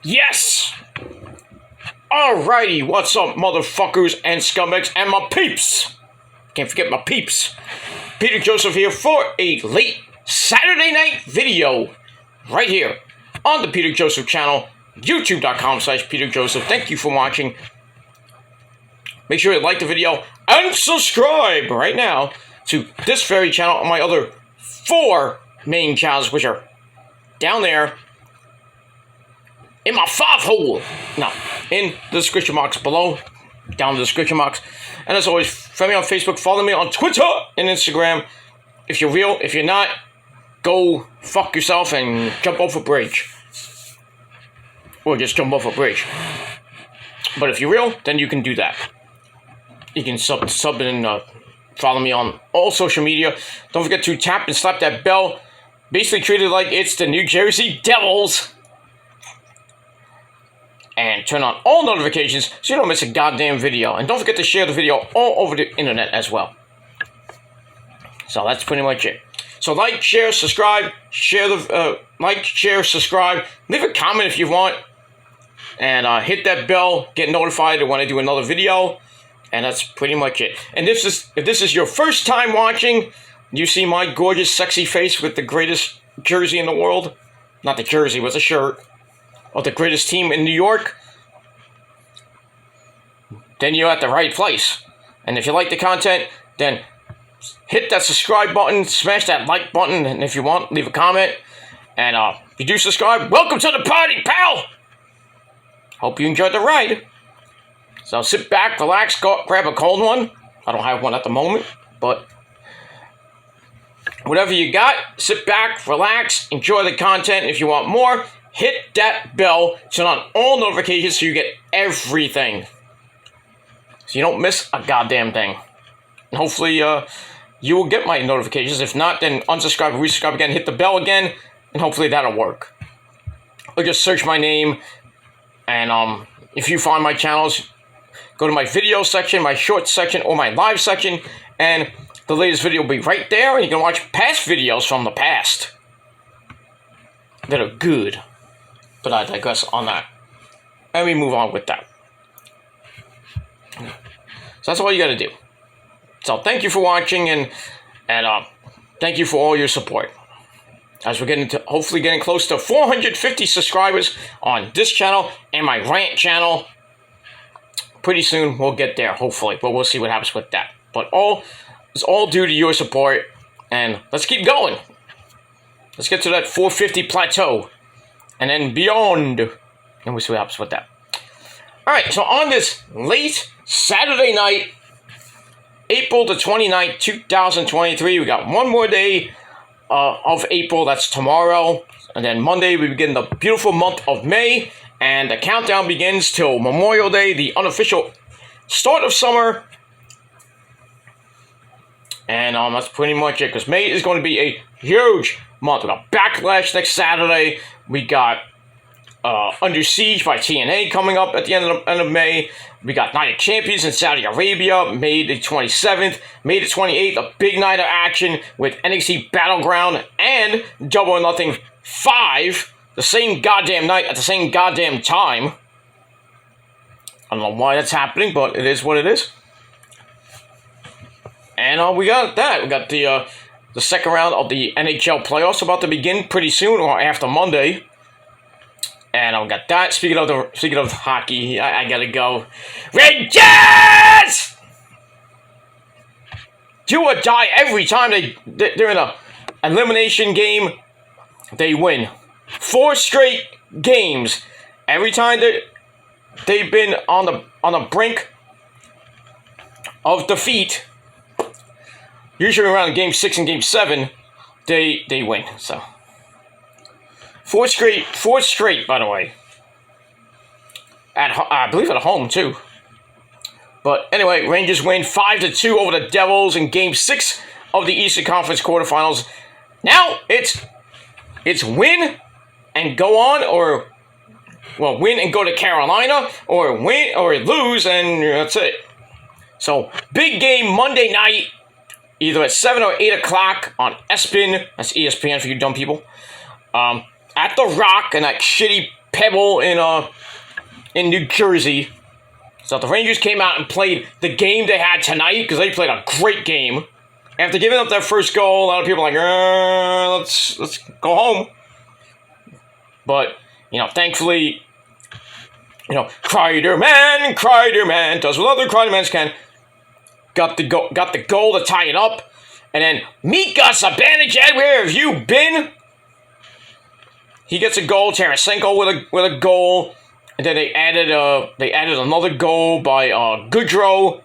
Yes! Alrighty, what's up, motherfuckers and scumbags and my peeps? Can't forget my peeps. Peter Joseph here for a late Saturday night video right here on the Peter Joseph channel, youtube.com/Peter Joseph. Thank you for watching. Make sure you like the video and subscribe right now to this very channel and my other 4 main channels, which are down there in my 5-hole. No, in the description box below, down in the description box. And as always, friend me on Facebook, follow me on Twitter and Instagram. If you're real, if you're not, go fuck yourself and jump off a bridge. Or just jump off a bridge. But if you're real, then you can do that. You can sub and follow me on all social media. Don't forget to tap and slap that bell. Basically treat it like it's the New Jersey Devils. And turn on all notifications so you don't miss a goddamn video. And don't forget to share the video all over the internet as well. So that's pretty much it. So like, share, subscribe, subscribe. Leave a comment if you want. And hit that bell, get notified when I do another video. And that's pretty much it. And if this is your first time watching, you see my gorgeous, sexy face with the greatest jersey in the world. Not the jersey, but the shirt. Of the greatest team in New York, then you're at the right place. And if you like the content, then hit that subscribe button, smash that like button, and if you want, leave a comment. And if you do subscribe, welcome to the party, pal! Hope you enjoyed the ride. So sit back, relax, go grab a cold one. I don't have one at the moment, but whatever you got, sit back, relax, enjoy the content. If you want more, hit that bell, turn on all notifications so you get everything. So you don't miss a goddamn thing. And hopefully you will get my notifications. If not, then unsubscribe, resubscribe again, hit the bell again, and hopefully that'll work. Or just search my name, and if you find my channels, go to my video section, my shorts section, or my live section, and the latest video will be right there, and you can watch past videos from the past that are good. But I digress on that. And we move on with that. So that's all you gotta do. So thank you for watching, and thank you for all your support. As we're getting to, hopefully getting close to 450 subscribers on this channel and my rant channel. Pretty soon we'll get there, hopefully. But we'll see what happens with that. But it's all due to your support. And let's keep going. Let's get to that 450 plateau. And then beyond. And we'll see what happens with that. Alright, so on this late Saturday night, April the 29th, 2023, we got one more day of April, that's tomorrow. And then Monday, we begin the beautiful month of May. And the countdown begins till Memorial Day, the unofficial start of summer. And that's pretty much it, because May is going to be a huge month. We got Backlash next Saturday. We got Under Siege by TNA coming up at the end of May. We got Night of Champions in Saudi Arabia, May the 27th. May the 28th, a big night of action with NXT Battleground and Double or Nothing 5. The same goddamn night at the same goddamn time. I don't know why that's happening, but it is what it is. And we got that. We got the second round of the NHL playoffs about to begin pretty soon, or after Monday. And we got that. Speaking of hockey, I gotta go. Rangers! Do or die every time they're in a elimination game. They win 4 straight games. Every time they've been on the brink of defeat. Usually around Game 6 and Game 7, they win. So 4 straight, by the way. I believe at home too. But anyway, Rangers win 5-2 over the Devils in Game 6 of the Eastern Conference quarterfinals. Now it's win and go on, or win and go to Carolina, or win or lose, and that's it. So big game Monday night. Either at 7 or 8 o'clock on ESPN, that's ESPN for you dumb people, at The Rock in that shitty Pebble in New Jersey. So the Rangers came out and played the game they had tonight, because they played a great game. After giving up that first goal, a lot of people are like, let's go home. But, thankfully, Kreider man, does what other Kreider mans can. Got the goal to tie it up. And then, Mika Zibanejad, where have you been? He gets a goal, Tarasenko with a goal. And then they added another goal by Goodrow,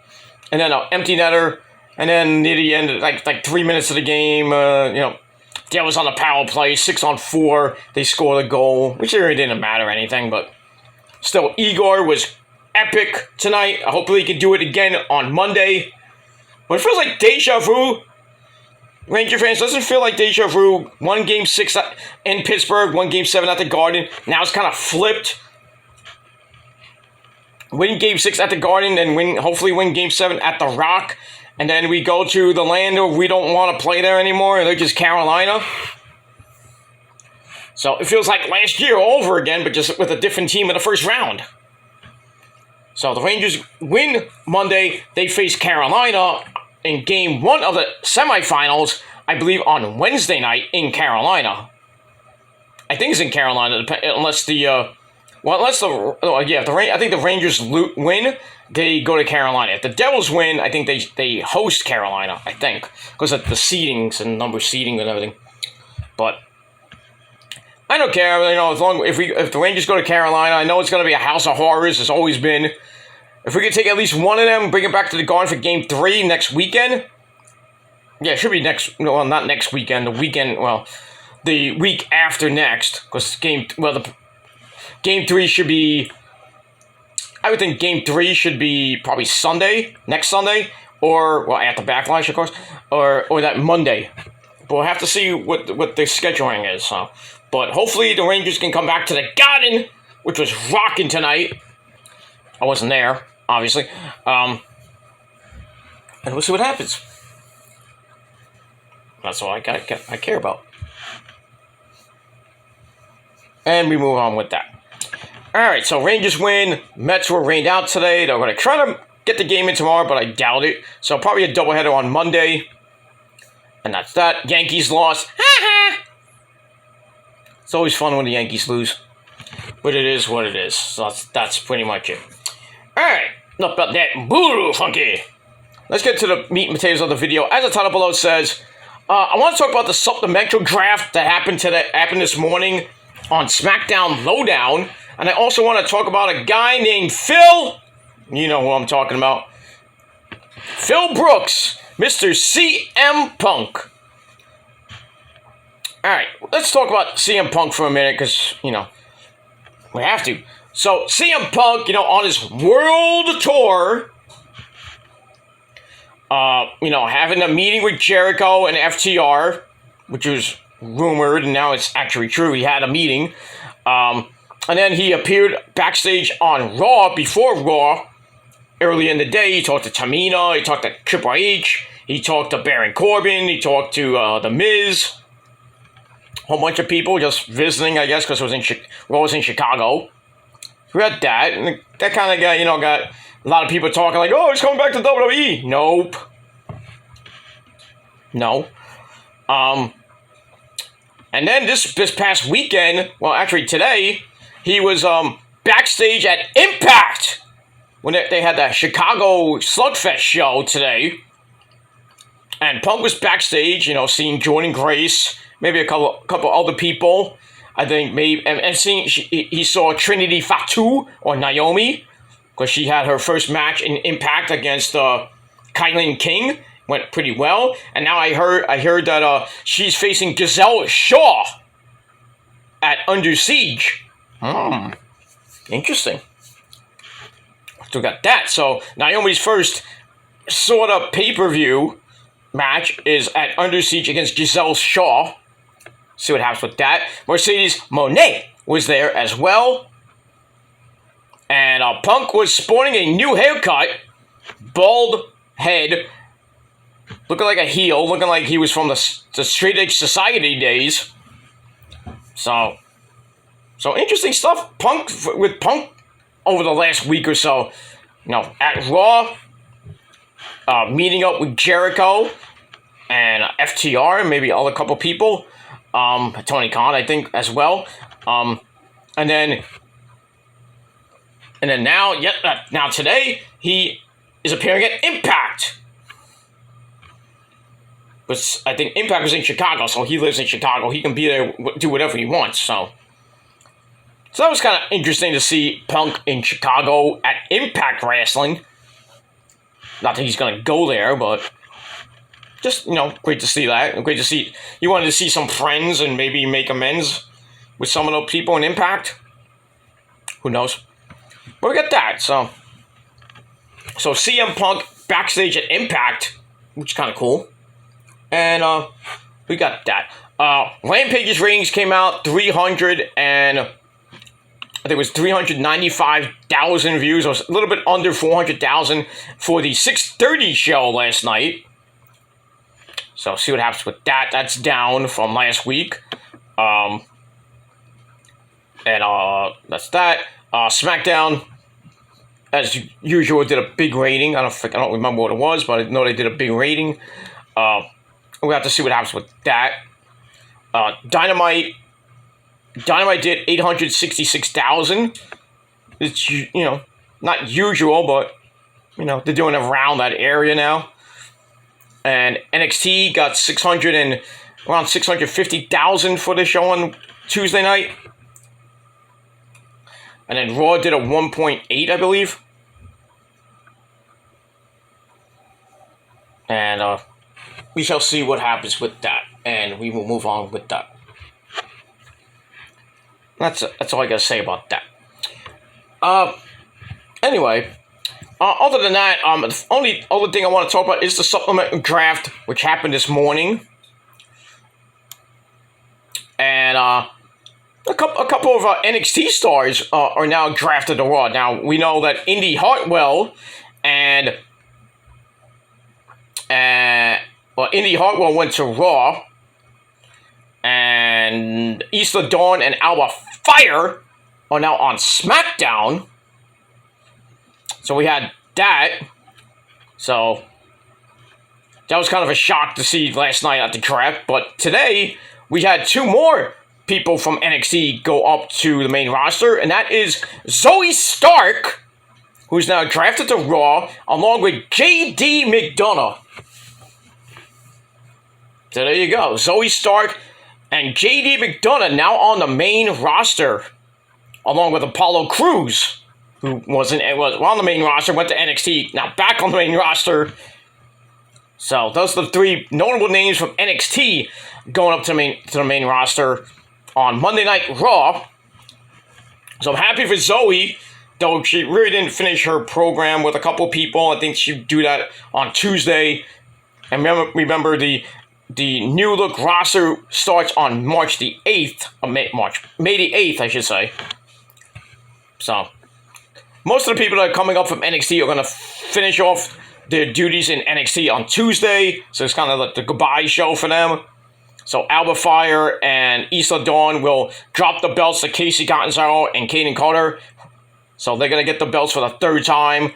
and then an empty netter. And then near the end, like 3 minutes of the game, that was on the power play, 6-on-4. They scored a goal, which really didn't matter or anything, but still, Igor was epic tonight. Hopefully he can do it again on Monday. But it feels like deja vu. Ranger fans, doesn't feel like deja vu. 1 Game 6 in Pittsburgh, 1 Game 7 at the Garden. Now it's kind of flipped. Win Game 6 at the Garden, and hopefully win Game 7 at the Rock. And then we go to the land where we don't want to play there anymore, and they're just Carolina. So it feels like last year all over again, but just with a different team in the first round. So the Rangers win Monday. They face Carolina in Game 1 of the semifinals, I believe on Wednesday night in Carolina. I think it's in Carolina, unless I think the Rangers win, they go to Carolina. If the Devils win, I think they host Carolina, I think, because of the seedings and number of seeding and everything. But I don't care, if the Rangers go to Carolina, I know it's going to be a house of horrors, it's always been. If we could take at least one of them, bring it back to the Garden for Game 3 next weekend. Yeah, it should be not next weekend, the week after next, because Game 3 should be, I would think Game 3 should be probably next Sunday, or, at the Backlash, of course, or that Monday. But we'll have to see what the scheduling is, so. But hopefully the Rangers can come back to the Garden, which was rocking tonight. I wasn't there, obviously. And we'll see what happens. That's all I care about. And we move on with that. Alright, so Rangers win. Mets were rained out today. They're going to try to get the game in tomorrow, but I doubt it. So probably a doubleheader on Monday. And that's that. Yankees lost. It's always fun when the Yankees lose. But it is what it is. So that's pretty much it. Alright, enough about that. Boo, funky. Let's get to the meat and potatoes of the video. As the title below says, I want to talk about the supplemental draft that happened this morning on SmackDown Lowdown. And I also want to talk about a guy named Phil. You know who I'm talking about. Phil Brooks, Mr. CM Punk. Alright, let's talk about CM Punk for a minute, because, we have to. So, CM Punk, on his world tour, having a meeting with Jericho and FTR, which was rumored, and now it's actually true. He had a meeting. And then he appeared backstage on Raw, before Raw, early in the day. He talked to Tamina, he talked to Triple H, he talked to Baron Corbin, he talked to The Miz. A whole bunch of people just visiting, I guess, because Raw was in Chicago. We had that, and that kind of got a lot of people talking like, oh, he's coming back to WWE. Nope. No. And then this past weekend, well, actually today, he was backstage at Impact when they had that Chicago Slugfest show today. And Punk was backstage, seeing Jordan Grace, maybe a couple other people. I think maybe, and seeing he saw Trinity Fatu or Naomi, because she had her first match in Impact against Kylan King. Went pretty well, and now I heard that she's facing Giselle Shaw at Under Siege. Interesting. So we got that. So Naomi's first sort of pay-per-view match is at Under Siege against Giselle Shaw. See what happens with that. Mercedes Moné was there as well. And Punk was sporting a new haircut. Bald head. Looking like a heel. Looking like he was from the Straight Edge Society days. So, So interesting stuff. With Punk over the last week or so. At Raw, meeting up with Jericho and FTR and maybe other couple people. Tony Khan, I think, as well. And then now today he is appearing at Impact. But I think Impact was in Chicago, so he lives in Chicago. He can be there, do whatever he wants. So that was kind of interesting to see Punk in Chicago at Impact Wrestling. Not that he's going to go there, but just, great to see that. Great to see. You wanted to see some friends and maybe make amends with some of the people in Impact. Who knows? But we got that. So CM Punk backstage at Impact, which is kind of cool. And we got that. Rampage's ratings came out 395,000 views. It was a little bit under 400,000 for the 6:30 show last night. So see what happens with that. That's down from last week. And that's that. SmackDown, as usual, did a big rating. I don't remember what it was, but I know they did a big rating. We have to see what happens with that. Dynamite did 866,000. It's, not usual, but, they're doing around that area now. And NXT got around 650,000 for the show on Tuesday night. And then Raw did a 1.8, I believe. And we shall see what happens with that. And we will move on with that. That's all I got to say about that. Anyway, other than that, the only other thing I want to talk about is the supplemental draft, which happened this morning. And a couple of NXT stars are now drafted to Raw. Now, we know that Indy Hartwell Indy Hartwell went to Raw. And Isla Dawn and Alba Fire are now on SmackDown. So we had that. So that was kind of a shock to see last night at the draft. But today, we had two more people from NXT go up to the main roster. And that is Zoe Stark, who's now drafted to Raw, along with J.D. McDonough. So there you go. Zoe Stark and J.D. McDonough now on the main roster, along with Apollo Crews, who was on the main roster, went to NXT, now back on the main roster. So those are the three notable names from NXT going up to the main roster on Monday Night Raw. So I'm happy for Zoe, though she really didn't finish her program with a couple people. I think she'd do that on Tuesday. And remember the new look roster starts on March the 8th, May the 8th, I should say. So, most of the people that are coming up from NXT are going to finish off their duties in NXT on Tuesday. So, it's kind of like the goodbye show for them. So, Alba Fire and Isla Dawn will drop the belts to Casey Catanzaro and Kaden Carter. So, they're going to get the belts for the third time.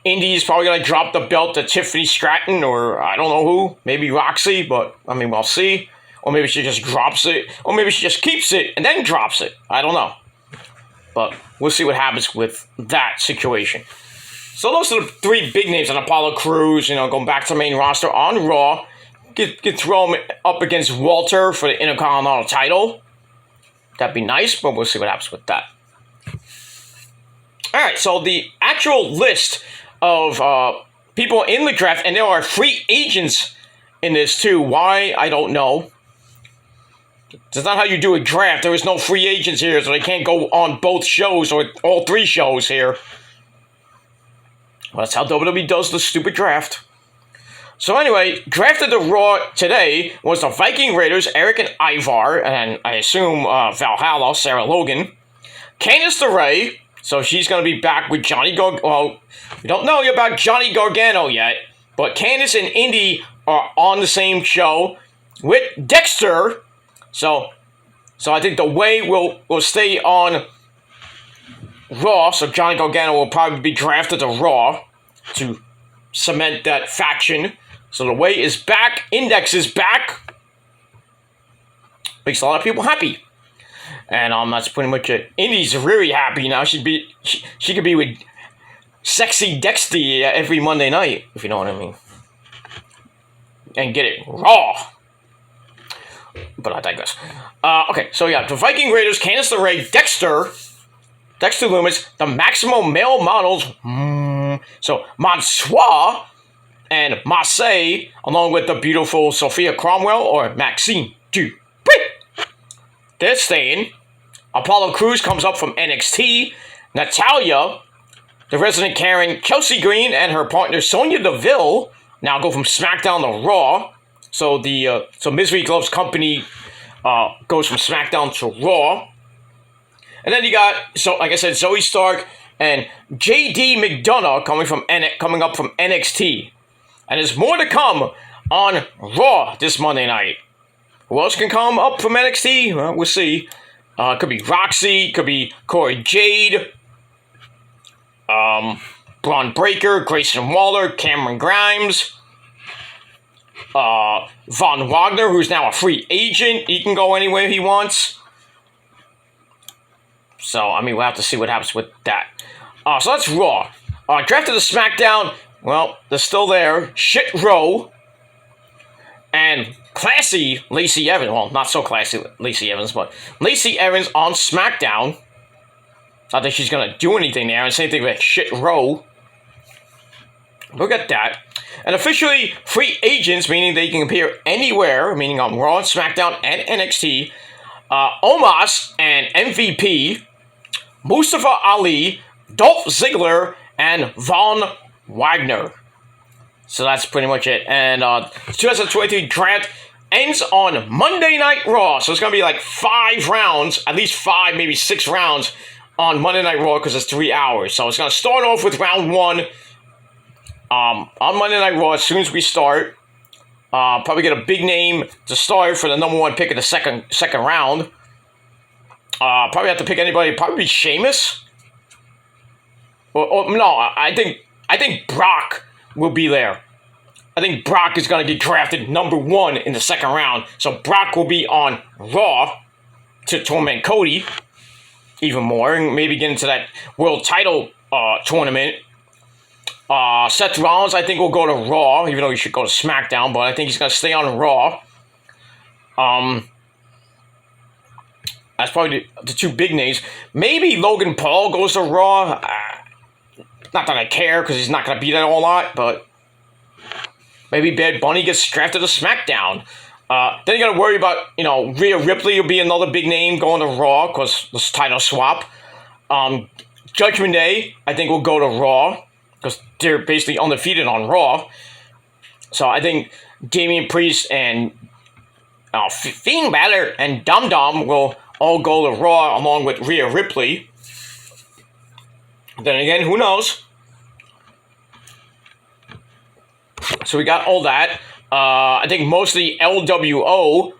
Indy's probably going to drop the belt to Tiffany Stratton, or I don't know who, maybe Roxy, but we'll see. Or maybe she just drops it, or maybe she just keeps it and then drops it. I don't know. But we'll see what happens with that situation. So those are the three big names, and Apollo Crews, going back to the main roster on Raw. Get throw him up against Walter for the Intercontinental title. That'd be nice, but we'll see what happens with that. Alright, so the actual list of people in the draft, and there are free agents in this too. Why? I don't know. That's not how you do a draft. There is no free agents here, so they can't go on both shows or all three shows here. Well, that's how WWE does the stupid draft. So anyway, drafted to Raw today was the Viking Raiders, Eric and Ivar, and I assume Valhalla, Sarah Logan. Candice LeRae. So she's going to be back with Johnny Gargano. Well, we don't know about Johnny Gargano yet, but Candice and Indy are on the same show with Dexter. So So I think the Way will stay on Raw. So Johnny Gargano will probably be drafted to Raw to cement that faction. So the Way is back. Index is back. Makes a lot of people happy. And that's pretty much it. Indy's really happy now. She could be with Sexy Dexty every Monday night, if you know what I mean. And get it raw. But I digress. Okay, so yeah, the Viking Raiders, Candice LeRae, Dexter Loomis, the Maximo male models, so Mansois and Marseille, along with the beautiful Sophia Cromwell or Maxine Dupri. They're staying. Apollo Crews comes up from NXT. Natalia, the resident Karen, Chelsea Green, and her partner Sonya Deville now go from SmackDown to Raw. So so Misery Gloves Company goes from SmackDown to Raw. And then you got, so like I said, Zoe Stark and JD McDonough coming up from NXT. And there's more to come on Raw this Monday night. Who else can come up from NXT? Well, we'll see. It could be Roxy, could be Corey Jade, Braun Breaker, Grayson Waller, Cameron Grimes, Von Wagner, who's now a free agent. He can go anywhere he wants. So, I mean, we'll have to see what happens with that. So that's Raw. Drafted to SmackDown, well, they're still there. Shit Row. And classy Lacey Evans. Well, not so classy Lacey Evans, but Lacey Evans on SmackDown. Not that she's going to do anything there. And same thing with Shit Row. Look at that. And officially free agents, meaning they can appear anywhere, meaning on Raw, SmackDown, and NXT. Omos and MVP, Mustafa Ali, Dolph Ziggler, and Von Wagner. So that's pretty much it. And 2023 draft ends on Monday Night Raw. So it's going to be like 5 rounds, at least 5, maybe 6 rounds on Monday Night Raw because it's 3 hours. So it's going to start off with round 1 on Monday Night Raw as soon as we start. Probably get a big name to start for the number 1 pick of the second round. Probably have to pick anybody. Probably Sheamus. Or no, I think Brock will be there. I think Brock is going to get drafted number 1 in the second round. So Brock will be on Raw to torment Cody even more and maybe get into that world title tournament. Seth Rollins, I think, will go to Raw, even though he should go to SmackDown, but I think he's going to stay on Raw. That's probably the 2 big names. Maybe Logan Paul goes to Raw. Not that I care, because he's not going to be there a lot, but maybe Bad Bunny gets drafted to SmackDown. Then you got to worry about, Rhea Ripley will be another big name going to Raw, because this title swap. Judgment Day, I think, will go to Raw, because they're basically undefeated on Raw. So I think Damian Priest and Finn Balor and Dum Dum will all go to Raw along with Rhea Ripley. Then again, who knows? So we got all that. I think most of the LWO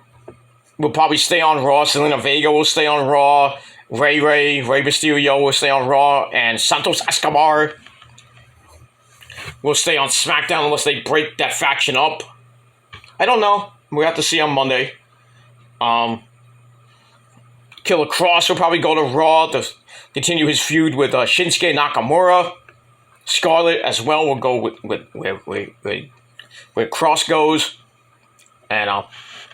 will probably stay on Raw. Selena Vega will stay on Raw. Rey Mysterio will stay on Raw. And Santos Escobar will stay on SmackDown unless they break that faction up. I don't know. We have to see on Monday. Killer Cross will probably go to Raw to continue his feud with Shinsuke Nakamura. Scarlett as well will go with where Cross goes. And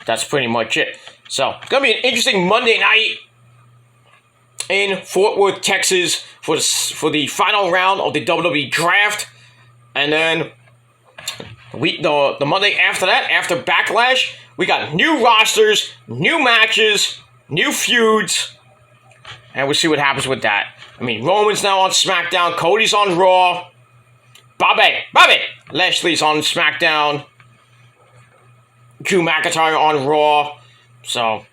that's pretty much it. So, it's going to be an interesting Monday night in Fort Worth, Texas for the final round of the WWE Draft. And then the Monday after that, after Backlash, we got new rosters, new matches, new feuds, and we'll see what happens with that. I mean, Roman's now on SmackDown, Cody's on Raw, Bobby Lashley's on SmackDown, Drew McIntyre on Raw, so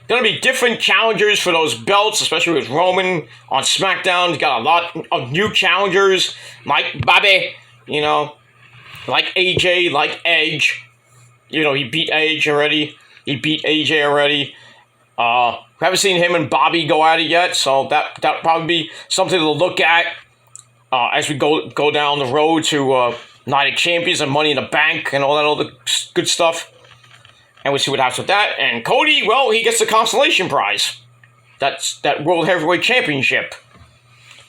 gonna be different challengers for those belts, especially with Roman on SmackDown. He's got a lot of new challengers, like Bobby, like AJ, like Edge. He beat Edge already. He beat AJ already. We haven't seen him and Bobby go at it yet, so that'll probably be something to look at as we go down the road to Night of Champions and Money in the Bank and all that other good stuff. And we'll see what happens with that. And Cody, well, he gets the consolation prize. That's that World Heavyweight Championship.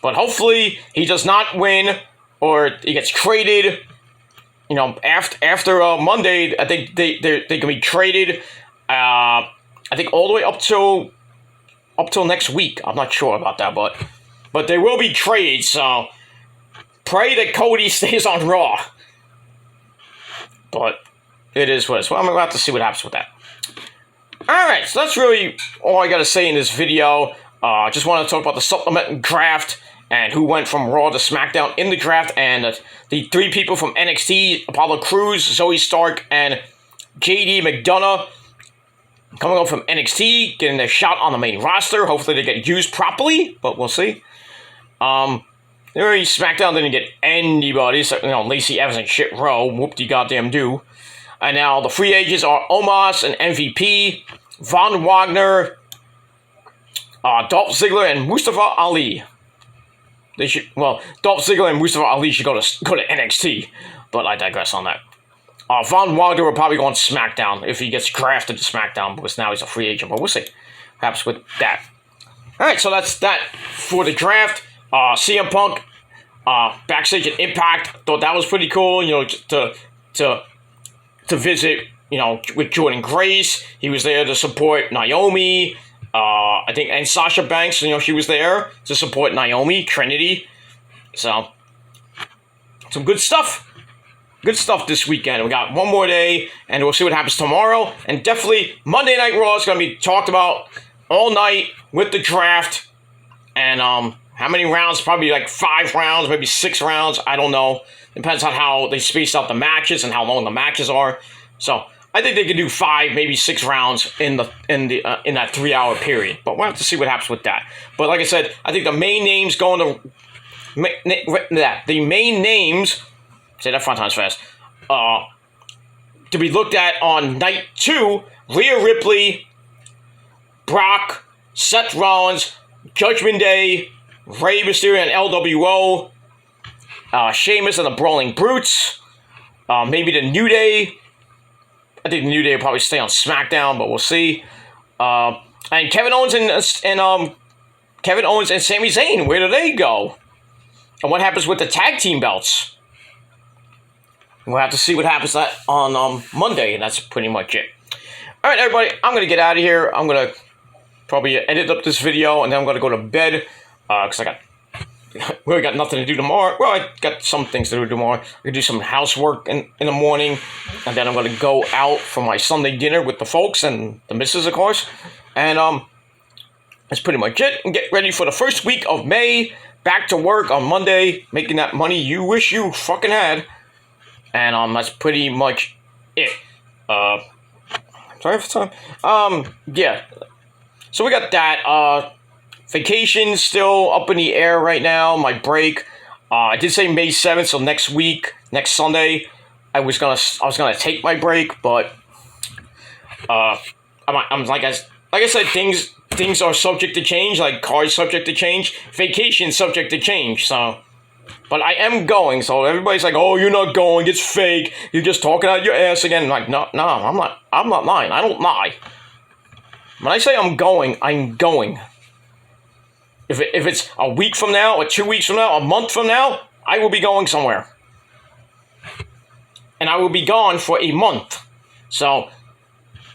But hopefully he does not win or he gets traded. You know, after Monday, I think they can be traded. I think all the way up till next week. I'm not sure about that, but they will be trades. So pray that Cody stays on Raw. But it is what it is. Well, I'm going to have to see what happens with that. Alright, so that's really all I got to say in this video. Just want to talk about the Supplemental draft and who went from Raw to SmackDown in the draft. And the 3 people from NXT, Apollo Crews, Zoe Stark, and JD McDonough, coming up from NXT, getting their shot on the main roster. Hopefully they get used properly, but we'll see. SmackDown didn't get anybody, so, you know, Lacey Evans and shit row. Whoop-de-goddamn do. And now the free agents are Omos and MVP, Von Wagner, Dolph Ziggler, and Mustafa Ali. They should, well, Dolph Ziggler and Mustafa Ali should go to NXT, but I digress on that. Von Wagner will probably go on SmackDown if he gets drafted to SmackDown, because now he's a free agent, but we'll see. Perhaps with that. Alright, so that's that for the draft. CM Punk, backstage at Impact, thought that was pretty cool, you know, to visit, you know, with Jordan Grace. He was there to support Naomi, I think, and Sasha Banks, you know, she was there to support Naomi, Trinity. So, some good stuff. Good stuff this weekend. We got one more day, and we'll see what happens tomorrow. And definitely, Monday Night Raw is going to be talked about all night with the draft. And, how many rounds? Probably like 5 rounds, maybe 6 rounds. I don't know. Depends on how they space out the matches and how long the matches are. So I think they could do 5, maybe 6 rounds in that 3-hour period. But we'll have to see what happens with that. But like I said, I think the main names going to the main names. Say that 5 times fast. To be looked at on night 2: Rhea Ripley, Brock, Seth Rollins, Judgment Day, Rey Mysterio and LWO, Sheamus and the Brawling Brutes, maybe the New Day. I think the New Day will probably stay on SmackDown, but we'll see. And Kevin Owens and Sami Zayn, where do they go? And what happens with the tag team belts? We'll have to see what happens on Monday, and that's pretty much it. All right, everybody, I'm going to get out of here. I'm going to probably edit up this video, and then I'm going to go to bed, because I really got nothing to do tomorrow. Well, I got some things to do tomorrow. I'm going to do some housework in the morning, and then I'm going to go out for my Sunday dinner with the folks and the missus, of course. And that's pretty much it. And get ready for the first week of May. Back to work on Monday, making that money you wish you fucking had. And that's pretty much it. Sorry for time. Yeah. So we got that. Vacation still up in the air right now. My break. I did say May 7th, so next week, next Sunday, I was gonna take my break, but I'm like I said, things are subject to change. Like cars subject to change. Vacation subject to change. So. But I am going, so everybody's like, "Oh, you're not going. It's fake. You're just talking out your ass again." I'm like, no, I'm not lying. I don't lie. When I say I'm going, I'm going. If it's a week from now, or 2 weeks from now, a month from now, I will be going somewhere, and I will be gone for a month. So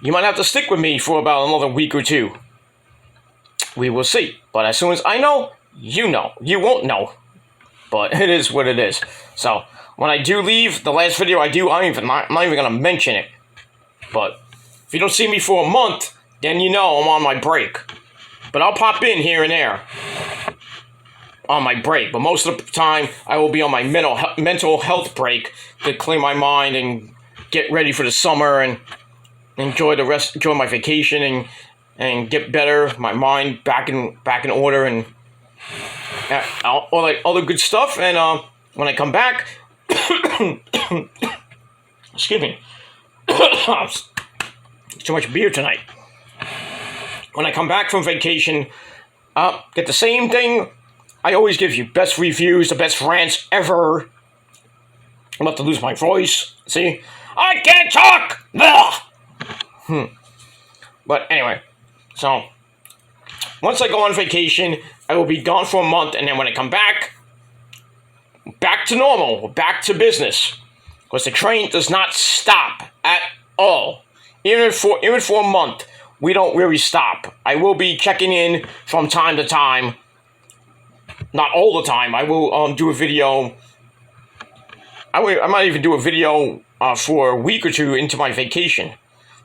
you might have to stick with me for about another week or 2. We will see. But as soon as I know, you know. You won't know. But it is what it is. So, when I do leave, the last video I do, I'm not even going to mention it. But, if you don't see me for a month, then you know I'm on my break. But I'll pop in here and there on my break. But most of the time, I will be on my mental health break to clear my mind and get ready for the summer and enjoy my vacation and get better, my mind back in order and all that other good stuff. And when I come back, excuse me, too much beer tonight. When I come back from vacation, get the same thing I always give you. Best reviews, the best rants ever. I'm about to lose my voice. See? I can't talk! Ugh. But anyway, so once I go on vacation, I will be gone for a month, and then when I come back to normal, back to business. Because the train does not stop at all. Even for a month, we don't really stop. I will be checking in from time to time. Not all the time. I will do a video. I might even do a video for a week or two into my vacation.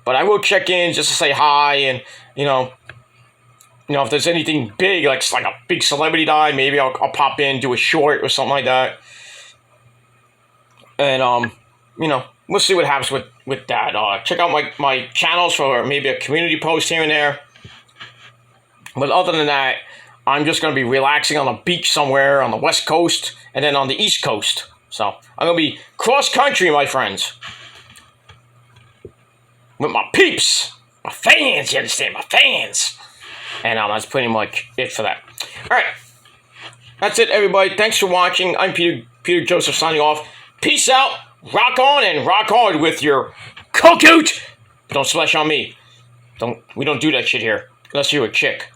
But I will check in just to say hi, and if there's anything big, like a big celebrity died, maybe I'll pop in, do a short or something like that. And we'll see what happens with that. Check out my channels for maybe a community post here and there. But other than that, I'm just going to be relaxing on a beach somewhere on the West Coast and then on the East Coast. So I'm going to be cross-country, my friends. With my peeps. My fans, you understand? My fans. And that's pretty much it for that. All right. That's it, everybody. Thanks for watching. I'm Peter Joseph signing off. Peace out. Rock on and rock hard with your cocoot. Don't splash on me. We don't do that shit here. Unless you're a chick.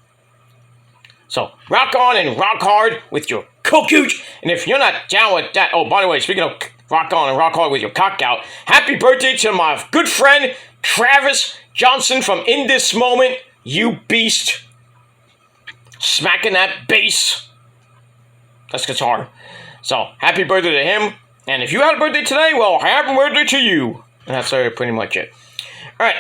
So, rock on and rock hard with your cocoot. And if you're not down with that... Oh, by the way, speaking of rock on and rock hard with your cock out, happy birthday to my good friend, Travis Johnson from In This Moment. You beast. Smacking that bass. That's guitar. So, happy birthday to him. And if you had a birthday today, well, happy birthday to you. And that's pretty much it. All right.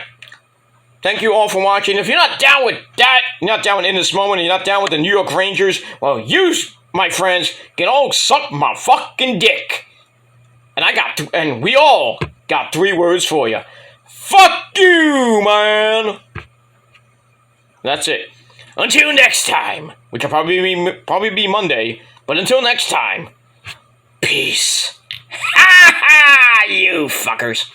Thank you all for watching. If you're not down with that, you're not down with In This Moment, you're not down with the New York Rangers, well, you, my friends, can all suck my fucking dick. And we all got 3 words for you. Fuck you, man. That's it. Until next time, which will probably be Monday, but until next time, peace. Ha ha, you fuckers.